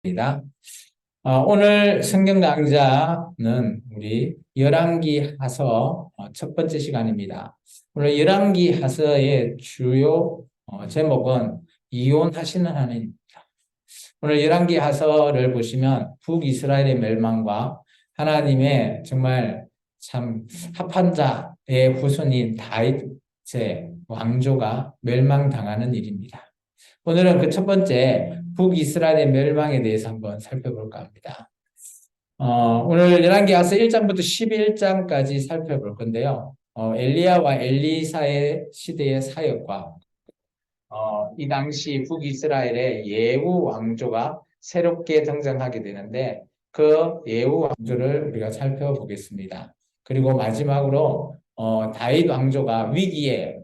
입니다. 오늘 성경 강좌는 우리 열왕기 하서 첫 번째 시간입니다. 오늘 열왕기 하서의 주요 제목은 이혼하시는 하나님입니다. 오늘 열왕기 하서를 보시면 북이스라엘의 멸망과 하나님의 정말 참 합한 자의 후손인 다윗의 왕조가 멸망당하는 일입니다. 오늘은 그 첫 번째 북이스라엘의 멸망에 대해서 한번 살펴볼까 합니다. 오늘 열왕기하서 1장부터 11장까지 살펴볼 건데요. 엘리야와 엘리사의 시대의 사역과 이 당시 북이스라엘의 예후 왕조가 새롭게 등장하게 되는데 그 예후 왕조를 우리가 살펴보겠습니다. 그리고 마지막으로 다윗 왕조가 위기에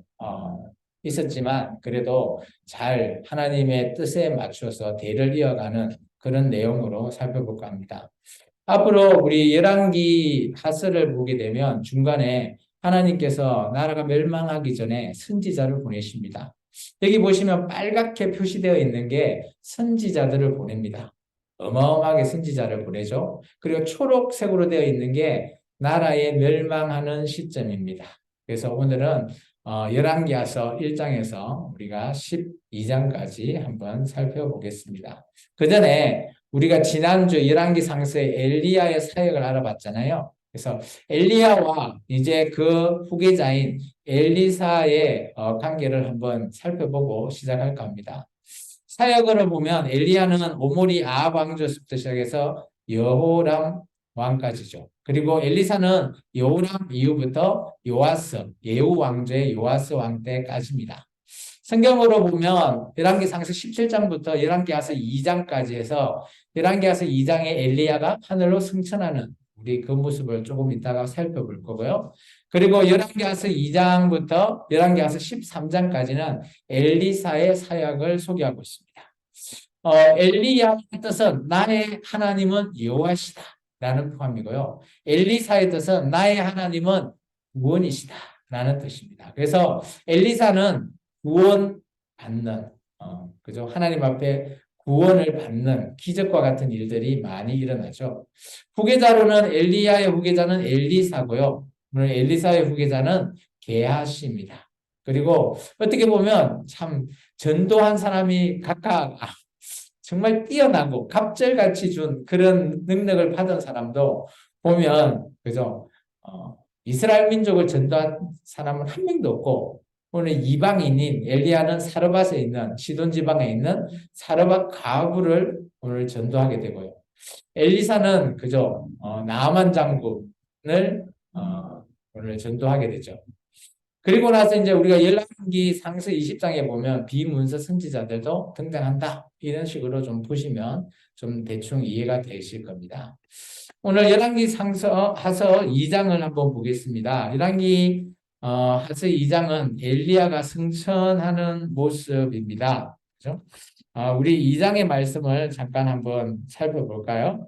있었지만 그래도 잘 하나님의 뜻에 맞춰서 대를 이어가는 그런 내용으로 살펴볼까 합니다. 앞으로 우리 열왕기 하서를 보게 되면 중간에 하나님께서 나라가 멸망하기 전에 선지자를 보내십니다. 여기 보시면 빨갛게 표시되어 있는 게 선지자들을 보냅니다. 어마어마하게 선지자를 보내죠. 그리고 초록색으로 되어 있는 게 나라의 멸망하는 시점입니다. 그래서 오늘은 열왕기하서 1장에서 우리가 12장까지 한번 살펴보겠습니다. 그 전에 우리가 지난주 열왕기 상서의 엘리야의 사역을 알아봤잖아요. 그래서 엘리야와 이제 그 후계자인 엘리사의 관계를 한번 살펴보고 시작할까 합니다. 사역을 보면 엘리야는 오므리 아합 왕조부터 시작해서 여호람 왕까지죠. 그리고 엘리사는 여호람 이후부터 요아스, 예후 왕조의 요아스 왕 때까지입니다. 성경으로 보면 열왕기 상서 17장부터 열왕기하서 2장까지 해서 열왕기하서 2장에 엘리야가 하늘로 승천하는 우리 그 모습을 조금 이따가 살펴볼 거고요. 그리고 열왕기하서 2장부터 열왕기하서 13장까지는 엘리사의 사역을 소개하고 있습니다. 엘리야의 뜻은 나의 하나님은 여호와시다 라는 포함이고요. 엘리사의 뜻은 나의 하나님은 구원이시다 라는 뜻입니다. 그래서 엘리사는 구원받는, 그죠? 하나님 앞에 구원을 받는 기적과 같은 일들이 많이 일어나죠. 후계자로는 엘리야의 후계자는 엘리사고요. 오늘 엘리사의 후계자는 게하시입니다. 그리고 어떻게 보면 참 전도한 사람이 각각 정말 뛰어나고 갑절같이 준 그런 능력을 받은 사람도 보면 그죠? 이스라엘 민족을 전도한 사람은 한 명도 없고 오늘 이방인인 엘리야는 사르밧에 있는 시돈 지방에 있는 사르밧 가부를 오늘 전도하게 되고요. 엘리사는 그죠? 나아만 장군을 오늘 전도하게 되죠. 그리고 나서 이제 우리가 열왕기 상서 20장에 보면 비문서 선지자들도 등장한다. 이런 식으로 좀 보시면 좀 대충 이해가 되실 겁니다. 오늘 열왕기 상서 하서 2장을 한번 보겠습니다. 열왕기 하서 2장은 엘리야가 승천하는 모습입니다. 그죠? 우리 2장의 말씀을 잠깐 한번 살펴볼까요?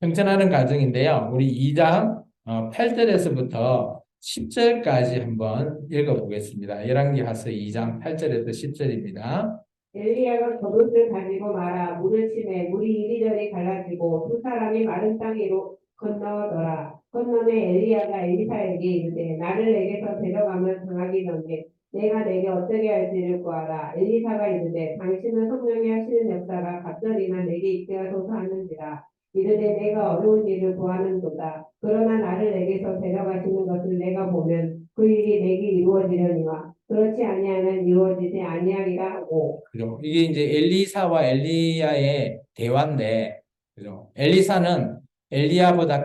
승천하는 과정인데요. 우리 2장 8절에서부터 10절까지 한번 읽어보겠습니다. 열왕기하서 2장 8절에서 10절입니다. 엘리야가 겉옷을 가지고 말아 물을 치매 물이 이리저리 갈라지고 두 사람이 마른 땅 위로 건너더라. 건너매 엘리야가 엘리사에게 이르되 나를 내게서 데려가면 당하기 전에 내가 내게 어떻게 할지를 구하라. 엘리사가 이르되 당신은 성령이 하시는 역사가 갑절이나 내게 있게 하소서 하는지라. 이르되 내가 어려운 일을 구하는도다. 그러나 나를 내게서 데려가시는 것을 내가 보면 그 일이 내게 이루어지려니와 그렇지 아니하면 이루어지지 아니하리라 하고. 그죠? 이게 이제 엘리사와 엘리야의 대화인데, 그죠? 엘리사는 엘리야보다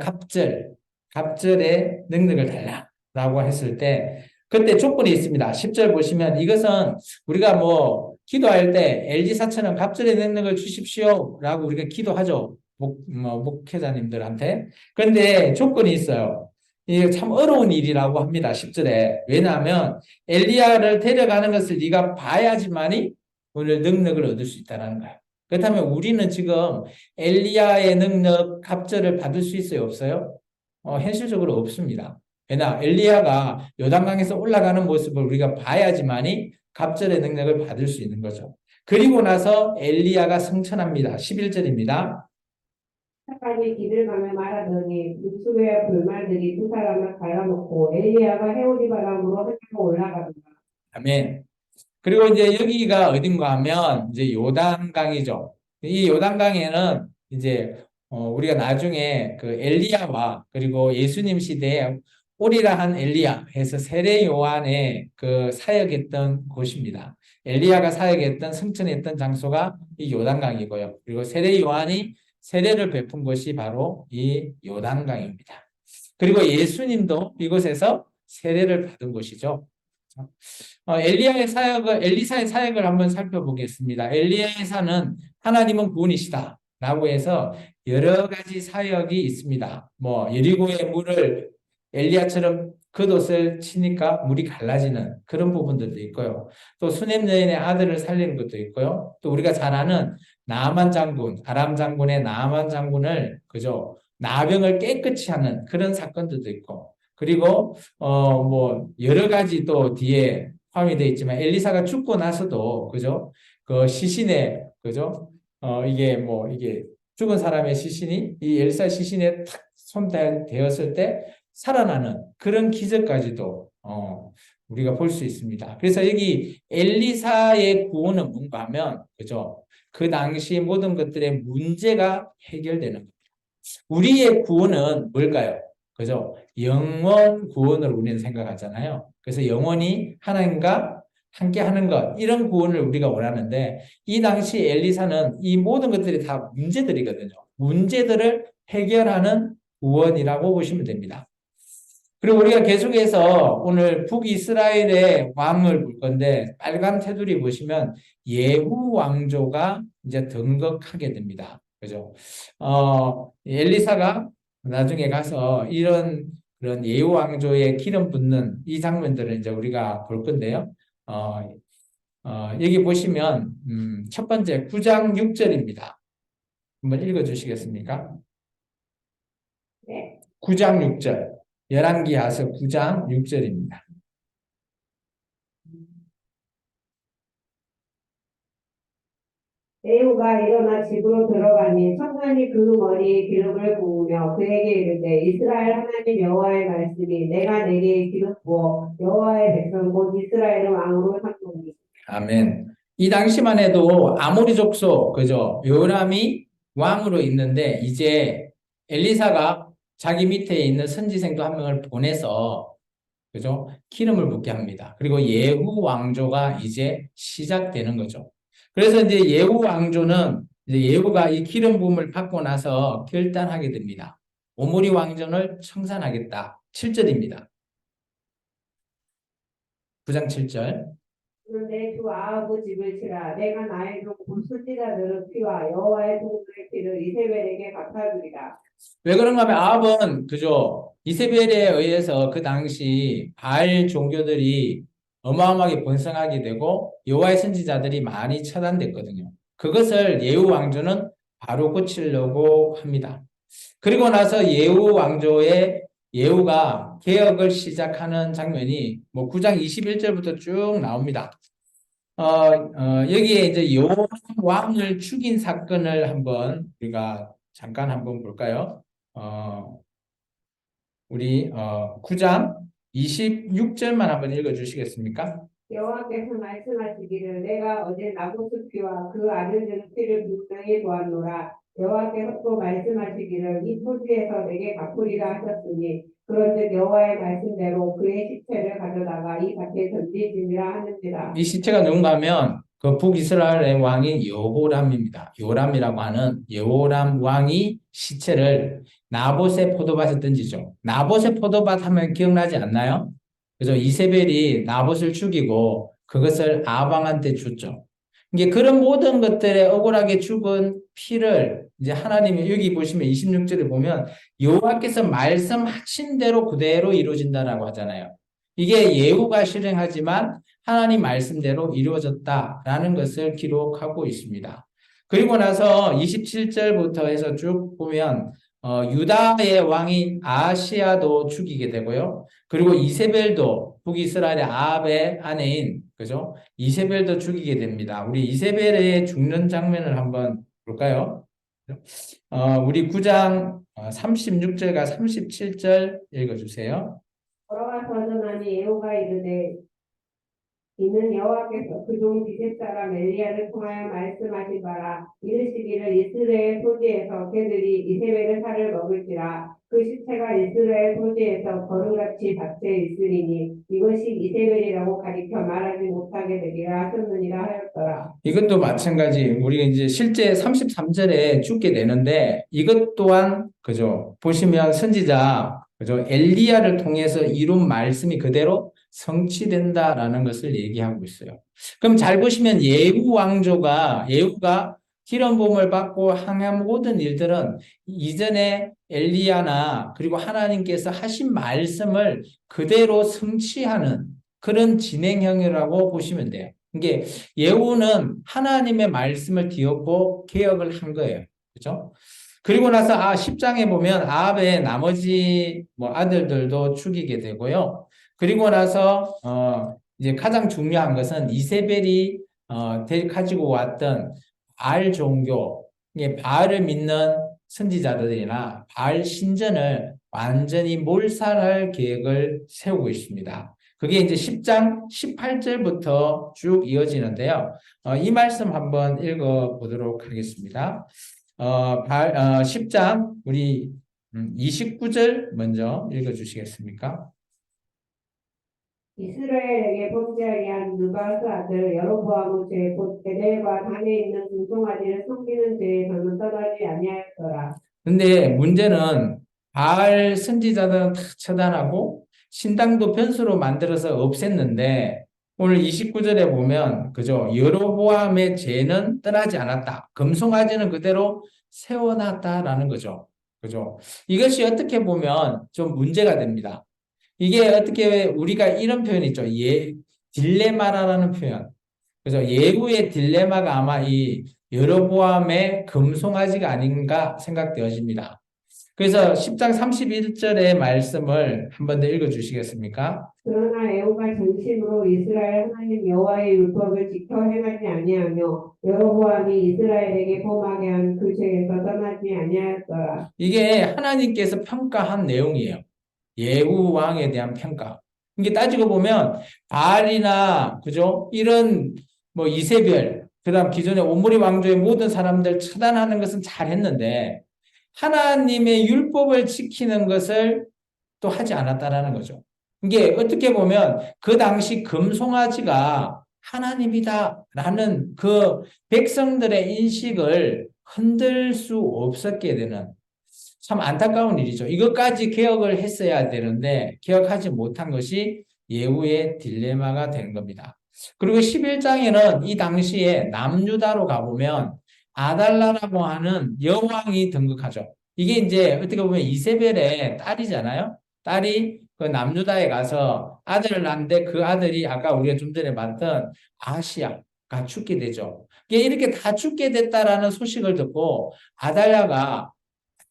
갑절의 능력을 달라라고 했을 때, 그때 조건이 있습니다. 10절 보시면 이것은 우리가 뭐 기도할 때 엘리사처럼 갑절의 능력을 주십시오라고 우리가 기도하죠. 목회자님들한테. 그런데 조건이 있어요. 이게 참 어려운 일이라고 합니다. 10절에. 왜냐하면 엘리야를 데려가는 것을 네가 봐야지만이 오늘 능력을 얻을 수 있다는 거예요. 그렇다면 우리는 지금 엘리야의 능력, 갑절을 받을 수 있어요? 없어요? 현실적으로 없습니다. 왜냐? 엘리야가 요단강에서 올라가는 모습을 우리가 봐야지만이 갑절의 능력을 받을 수 있는 거죠. 그리고 나서 엘리야가 승천합니다. 11절입니다. 사까지 길을 가며 말하더니 육수의 불말들이 두 사람을 갈라놓고 엘리야가 해오리 바람으로 하늘로 올라가더라. 아멘. 그리고 이제 여기가 어딘가 하면 이제 요단강이죠. 이 요단강에는 이제 우리가 나중에 그 엘리야와 그리고 예수님 시대에 오리라 한 엘리야 해서 세례 요한의 그 사역했던 곳입니다. 엘리야가 사역했던 승천했던 장소가 이 요단강이고요. 그리고 세례 요한이 세례를 베푼 곳이 바로 이 요단강입니다. 그리고 예수님도 이곳에서 세례를 받은 곳이죠. 엘리사의 사역을 한번 살펴보겠습니다. 엘리사는 하나님은 구원이시다 라고 해서 여러 가지 사역이 있습니다. 뭐 여리고의 물을 엘리야처럼 겉옷을 치니까 물이 갈라지는 그런 부분들도 있고요. 또 수넴 여인의 아들을 살리는 것도 있고요. 또 우리가 잘 아는 나아만 장군, 아람 장군의 나아만 장군을 그죠? 나병을 깨끗이 하는 그런 사건들도 있고, 그리고 뭐 여러 가지 또 뒤에 포함이 되어 있지만 엘리사가 죽고 나서도 그죠? 그 시신에 그죠? 이게 뭐 이게 죽은 사람의 시신이 이 엘리사 시신에 탁 손대었을 때 살아나는 그런 기적까지도 우리가 볼 수 있습니다. 그래서 여기 엘리사의 구원은 뭔가 하면 그죠? 그 당시 모든 것들의 문제가 해결되는 겁니다. 우리의 구원은 뭘까요? 그죠? 영원 구원을 우리는 생각하잖아요. 그래서 영원히 하나님과 함께 하는 것, 이런 구원을 우리가 원하는데, 이 당시 엘리사는 이 모든 것들이 다 문제들이거든요. 문제들을 해결하는 구원이라고 보시면 됩니다. 그리고 우리가 계속해서 오늘 북이스라엘의 왕을 볼 건데, 빨간 테두리 보시면 예후 왕조가 이제 등극하게 됩니다. 그죠? 엘리사가 나중에 가서 이런 그런 예후 왕조의 기름 붓는 이 장면들을 이제 우리가 볼 건데요. 여기 보시면, 첫 번째 9장 6절입니다. 한번 읽어 주시겠습니까? 네. 9장 6절. 열왕기하서 9장 6절입니다. 예후가 일어나 집으로 들어가니 청년이 그 머리에 기름을 부으며 그에게 이르되 이스라엘 하나님 여호와의 말씀이 내가 내게 기름 부어 여호와의 백성 곧 이스라엘을 왕으로 삼노니. 아멘. 이 당시만 해도 아모리 족속, 그죠? 요람이 왕으로 있는데, 이제 엘리사가 자기 밑에 있는 선지생도 한 명을 보내서, 그죠? 기름을 붓게 합니다. 그리고 예후 왕조가 이제 시작되는 거죠. 그래서 이제 예후 왕조는 이제 예후가 이 기름 부음을 받고 나서 결단하게 됩니다. 오므리 왕전을 청산하겠다. 7절입니다. 9장 7절. 그런데 주 아하부 집을 치라 내가 나의 종 불순지자들의 피와 여호와의 종들의 피를 이세벨에게 갚아주리라. 왜 그런가 하면 아합은 그죠? 이세벨에 의해서 그 당시 바알 종교들이 어마어마하게 번성하게 되고 여호와의 선지자들이 많이 처단됐거든요. 그것을 예후 왕조는 바로 고치려고 합니다. 그리고 나서 예후 왕조의 예후가 개혁을 시작하는 장면이 뭐 9장 21절부터 쭉 나옵니다. 여기에 이제 요람 왕을 죽인 사건을 한번 우리가 잠깐 한번 볼까요? 우리 9장 26절만 한번 읽어 주시겠습니까? 여호와께서 말씀하시기를 내가 어제 나봇의 피와 그 아들들의 피를 분명히 보았노라. 여호와께서 또 말씀하시기를 이 토지에서 내게 갚으리라 하셨으니 그런즉 여호와의 말씀대로 그의 시체를 가져다가 이 밭에 던지지니라 하는지라. 이 시체가 누군가 하면 그 북이스라엘의 왕이 여호람입니다. 요람이라고 하는 여호람 왕이 시체를 나봇의 포도밭에 던지죠. 나봇의 포도밭 하면 기억나지 않나요? 그래서 이세벨이 나봇을 죽이고 그것을 아방한테 줬죠. 이게 그런 모든 것들에 억울하게 죽은 피를 이제 하나님이 여기 보시면 26절에 보면 여호와께서 말씀하신 대로 그대로 이루어진다라고 하잖아요. 이게 예후가 실행하지만 하나님 말씀대로 이루어졌다라는 것을 기록하고 있습니다. 그리고 나서 27절부터 해서 쭉 보면 유다의 왕인 아하시야도 죽이게 되고요. 그리고 이세벨도 북이스라엘의 아합의 아내인 그죠? 이세벨도 죽이게 됩니다. 우리 이세벨의 죽는 장면을 한번 볼까요? 우리 9장 36절과 37절 읽어주세요. 걸어가서 전하니 예후가 이르되 이는 여호와께서 그종 디셉 사람 엘리야를 통하여 말씀하신 바라 이르시기를 이스라엘 토지에서 개들이 이세벨의 살을 먹을지라 그 시체가 이스라엘 토지에서 거루같이 박혀 있으리니 이것이 이세벨이라고 가리켜 말하지 못하게 되리라 하셨느니라 하였더라. 이것도 마찬가지. 우리가 이제 실제 33절에 죽게 되는데 이것 또한 그죠? 보시면 선지자 그죠? 엘리야를 통해서 이룬 말씀이 그대로 성취된다라는 것을 얘기하고 있어요. 그럼 잘 보시면 예후가 기름 부음을 받고 항한 모든 일들은 이전에 엘리야나 그리고 하나님께서 하신 말씀을 그대로 성취하는 그런 진행형이라고 보시면 돼요. 이게 예후는 하나님의 말씀을 뒤엎고 개혁을 한 거예요. 그죠? 그리고 나서 10장에 보면 아합의 나머지 뭐 아들들도 죽이게 되고요. 그리고 나서 이제 가장 중요한 것은 이세벨이 가지고 왔던 바알 종교, 이게 바알을 믿는 선지자들이나 바알 신전을 완전히 몰살할 계획을 세우고 있습니다. 그게 이제 10장 18절부터 쭉 이어지는데요. 이 말씀 한번 읽어 보도록 하겠습니다. 10장 우리 29절 먼저 읽어 주시겠습니까? 이스라엘에게 범죄하게 한 느바스 아들 여로보암의 죄 곧 베델과 단에 있는 궁송아지를 섬기는 죄에서는 떠나지 아니하였더라. 근데 문제는 바알 선지자들은 다 처단하고 신당도 변수로 만들어서 없앴는데 오늘 29절에 보면 그죠? 여로보암의 죄는 떠나지 않았다. 금송아지는 그대로 세워놨다라는 거죠. 그죠? 이것이 어떻게 보면 좀 문제가 됩니다. 이게 어떻게 우리가 이런 표현 있죠. 딜레마라는 표현. 그래서 예후의 딜레마가 아마 이 여로보암의 금송아지가 아닌가 생각되어집니다. 그래서 10장 31절의 말씀을 한 번 더 읽어 주시겠습니까? 그러나 애호가 전심으로 이스라엘 하나님 여호와의 율법을 지켜 행하지 아니하며 여로보암이 이스라엘에게 범하게 한 그 죄에서 떠나지 아니하였더라. 이게 하나님께서 평가한 내용이에요. 예후 왕에 대한 평가. 이게 따지고 보면 바알이나 그죠? 이런 뭐 이세벨, 그다음 기존의 오므리 왕조의 모든 사람들 처단하는 것은 잘했는데 하나님의 율법을 지키는 것을 또 하지 않았다라는 거죠. 이게 어떻게 보면 그 당시 금송아지가 하나님이다라는 그 백성들의 인식을 흔들 수 없었게 되는 참 안타까운 일이죠. 이것까지 개혁을 했어야 되는데 개혁하지 못한 것이 예후의 딜레마가 된 겁니다. 그리고 11장에는 이 당시에 남유다로 가보면 아달라라고 하는 여왕이 등극하죠. 이게 이제 어떻게 보면 이세벨의 딸이잖아요. 딸이 그 남유다에 가서 아들을 낳는데 그 아들이 아까 우리가 좀 전에 봤던 아하시야가 죽게 되죠. 이게 이렇게 다 죽게 됐다라는 소식을 듣고 아달랴가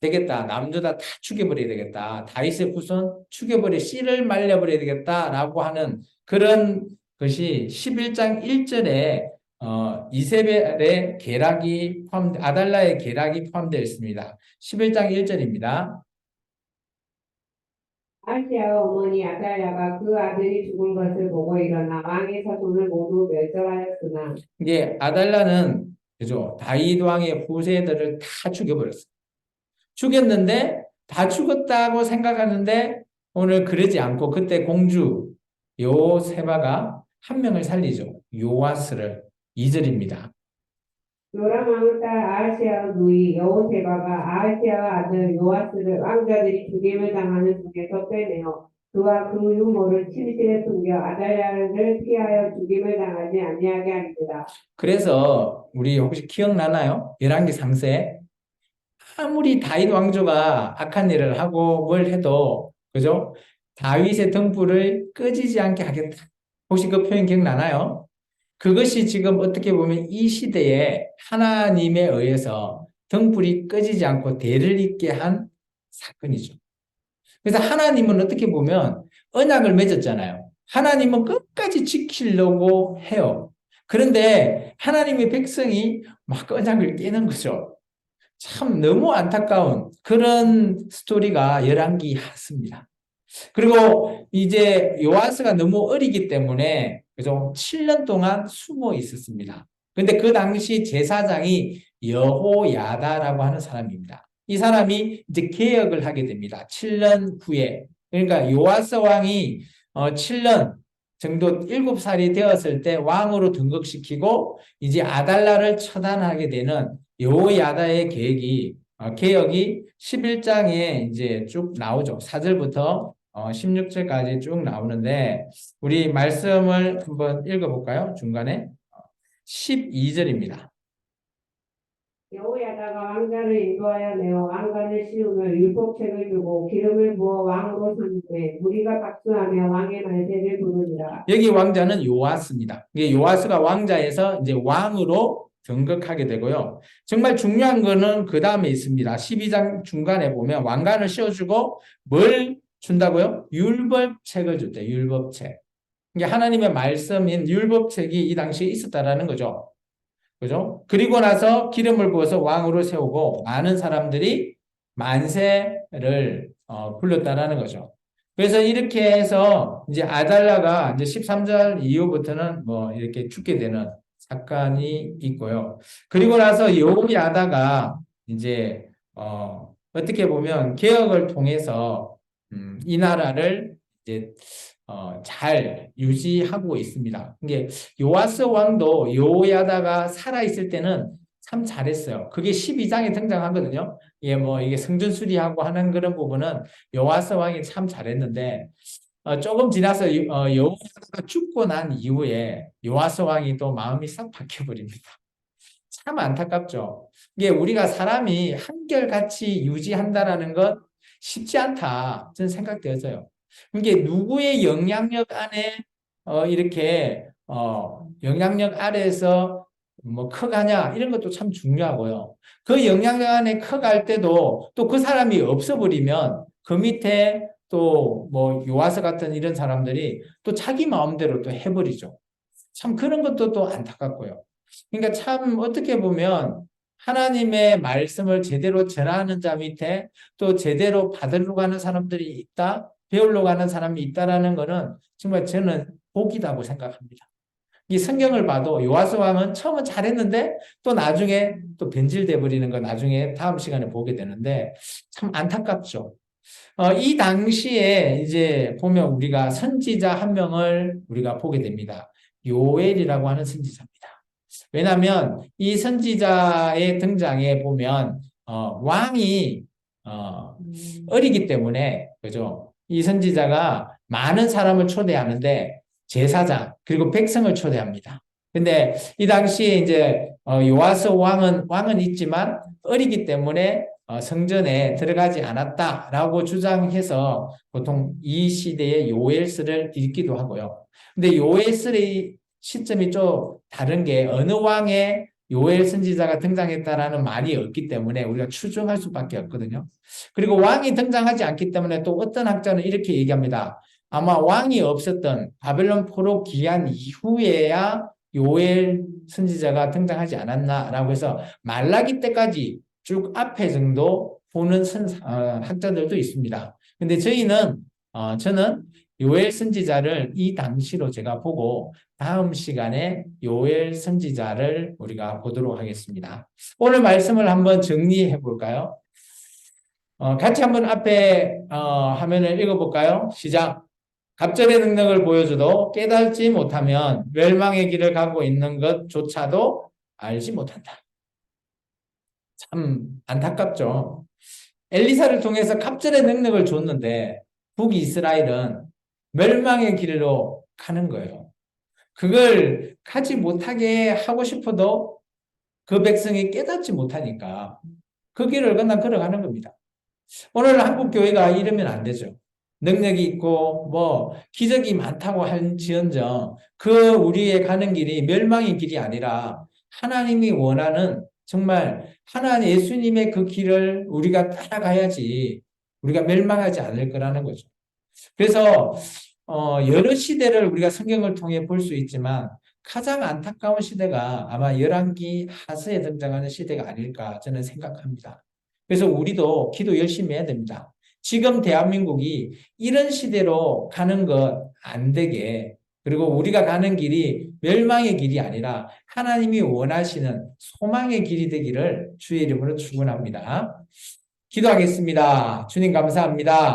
되겠다. 남유다 다 죽여버려야 되겠다. 다윗의 후손 죽여버려 씨를 말려버려야 되겠다라고 하는 그런 것이 11장 1절에 이세벨의 계략이 아달라의 계략이 포함되어 있습니다. 11장 1절입니다. 아시아의 어머니 아달랴가 그 아들이 죽은 것을 보고 일어나 왕의 자손을 모두 멸절하였으나 이게 아달라는 그죠? 다윗 왕의 후세들을 다 죽여버렸어요. 죽였는데 다 죽었다고 생각하는데 오늘 그러지 않고 그때 공주 요세바가 한 명을 살리죠. 요아스를 2절입니다. 요람 왕의 딸 아하시아의 누이 여호세바가 아하시아의 아들 요아스를 왕자들이 죽임을 당하는 중에서 빼내어 그와 그 유모를 침실에 숨겨 아달랴를 피하여 죽임을 당하지 아니하게 하니라. 그래서 우리 혹시 기억나나요? 열왕기 3세 아무리 다윗 왕조가 악한 일을 하고 뭘 해도 그죠? 다윗의 등불을 꺼지지 않게 하겠다. 혹시 그 표현 기억나나요? 그것이 지금 어떻게 보면 이 시대에 하나님에 의해서 등불이 꺼지지 않고 대를 잇게 한 사건이죠. 그래서 하나님은 어떻게 보면 언약을 맺었잖아요. 하나님은 끝까지 지키려고 해요. 그런데 하나님의 백성이 막 끄적을 깨는 거죠. 참 너무 안타까운 그런 스토리가 열왕기 하스입니다. 그리고 이제 요아스가 너무 어리기 때문에 그죠? 7년 동안 숨어 있었습니다. 근데 그 당시 제사장이 여호야다라고 하는 사람입니다. 이 사람이 이제 개혁을 하게 됩니다. 7년 후에. 그러니까 요아스 왕이 7년 정도 7살이 되었을 때 왕으로 등극시키고 이제 아달라를 처단하게 되는 여호야다의 개혁이 11장에 이제 쭉 나오죠. 4절부터 16절까지 쭉 나오는데 우리 말씀을 한번 읽어볼까요? 중간에 12절입니다. 여호야다가 왕자를 인도하여 내어 왕관을 씌우며 율법책을 주고 기름을 부어 왕으로 삼되 무리가 박수하며 왕의 말세를 부르니라. 여기 왕자는 요아스입니다. 이게 요아스가 왕자에서 이제 왕으로 등극하게 되고요. 정말 중요한 거는 그 다음에 있습니다. 12장 중간에 보면 왕관을 씌워주고 뭘 준다고요? 율법책을 줬대요. 율법책. 이게 하나님의 말씀인 율법책이 이 당시에 있었다라는 거죠. 그죠? 그리고 나서 기름을 부어서 왕으로 세우고 많은 사람들이 만세를 불렀다라는 거죠. 그래서 이렇게 해서 이제 아달라가 이제 13절 이후부터는 뭐 이렇게 죽게 되는 사건이 있고요. 그리고 나서 여호야다가 이제 어떻게 보면 개혁을 통해서 이 나라를 이제 잘 유지하고 있습니다. 이게 요아스 왕도 여호야다가 살아 있을 때는 참 잘했어요. 그게 12장에 등장하거든요. 예, 뭐 이게 성전 수리하고 하는 그런 부분은 요아스 왕이 참 잘했는데 조금 지나서 여호야다가 죽고 난 이후에 요아스 왕이 또 마음이 싹 바뀌어 버립니다. 참 안타깝죠. 이게 우리가 사람이 한결같이 유지한다라는 것 쉽지 않다 저는 생각되어져요. 이게 누구의 영향력 안에 이렇게 영향력 아래에서 뭐 커가냐 이런 것도 참 중요하고요. 그 영향력 안에 커갈 때도 또 그 사람이 없어버리면 그 밑에 또 뭐 요아스 같은 이런 사람들이 또 자기 마음대로 또 해버리죠. 참 그런 것도 또 안타깝고요. 그러니까 참 어떻게 보면 하나님의 말씀을 제대로 전하는 자 밑에 또 제대로 받으려고 하는 사람들이 있다, 배우려고 하는 사람이 있다라는 것은 정말 저는 복이라고 생각합니다. 이 성경을 봐도 요아스 왕은 처음은 잘했는데 또 나중에 또 변질돼 버리는 거 나중에 다음 시간에 보게 되는데 참 안타깝죠. 이 당시에 이제 보면 우리가 선지자 한 명을 우리가 보게 됩니다. 요엘이라고 하는 선지자입니다. 왜냐하면 이 선지자의 등장에 보면 왕이 어리기 때문에 그죠? 이 선지자가 많은 사람을 초대하는데 제사장 그리고 백성을 초대합니다. 근데 이 당시에 이제 요아스 왕은 있지만 어리기 때문에 성전에 들어가지 않았다라고 주장해서 보통 이 시대에 요엘서를 읽기도 하고요. 근데 요엘서의 시점이 좀 다른 게 어느 왕의 요엘 선지자가 등장했다라는 말이 없기 때문에 우리가 추정할 수밖에 없거든요. 그리고 왕이 등장하지 않기 때문에 또 어떤 학자는 이렇게 얘기합니다. 아마 왕이 없었던 바벨론 포로 기한 이후에야 요엘 선지자가 등장하지 않았나라고 해서 말라기 때까지 쭉 앞에 정도 보는 학자들도 있습니다. 근데 저는 요엘 선지자를 이 당시로 제가 보고 다음 시간에 요엘 선지자를 우리가 보도록 하겠습니다. 오늘 말씀을 한번 정리해 볼까요? 같이 한번 앞에 화면을 읽어볼까요? 시작. 갑절의 능력을 보여줘도 깨닫지 못하면 멸망의 길을 가고 있는 것조차도 알지 못한다. 참 안타깝죠. 엘리사를 통해서 갑절의 능력을 줬는데 북이스라엘은 멸망의 길로 가는 거예요. 그걸 가지 못하게 하고 싶어도 그 백성이 깨닫지 못하니까 그 길을 그냥 걸어가는 겁니다. 오늘 한국 교회가 이러면 안 되죠. 능력이 있고 뭐 기적이 많다고 할지언정 그 우리의 가는 길이 멸망의 길이 아니라 하나님이 원하는 정말 하나님 예수님의 그 길을 우리가 따라가야지 우리가 멸망하지 않을 거라는 거죠. 그래서 여러 시대를 우리가 성경을 통해 볼 수 있지만 가장 안타까운 시대가 아마 열왕기 하스에 등장하는 시대가 아닐까 저는 생각합니다. 그래서 우리도 기도 열심히 해야 됩니다. 지금 대한민국이 이런 시대로 가는 것 안 되게, 그리고 우리가 가는 길이 멸망의 길이 아니라 하나님이 원하시는 소망의 길이 되기를 주의 이름으로 축원합니다. 기도하겠습니다. 주님 감사합니다.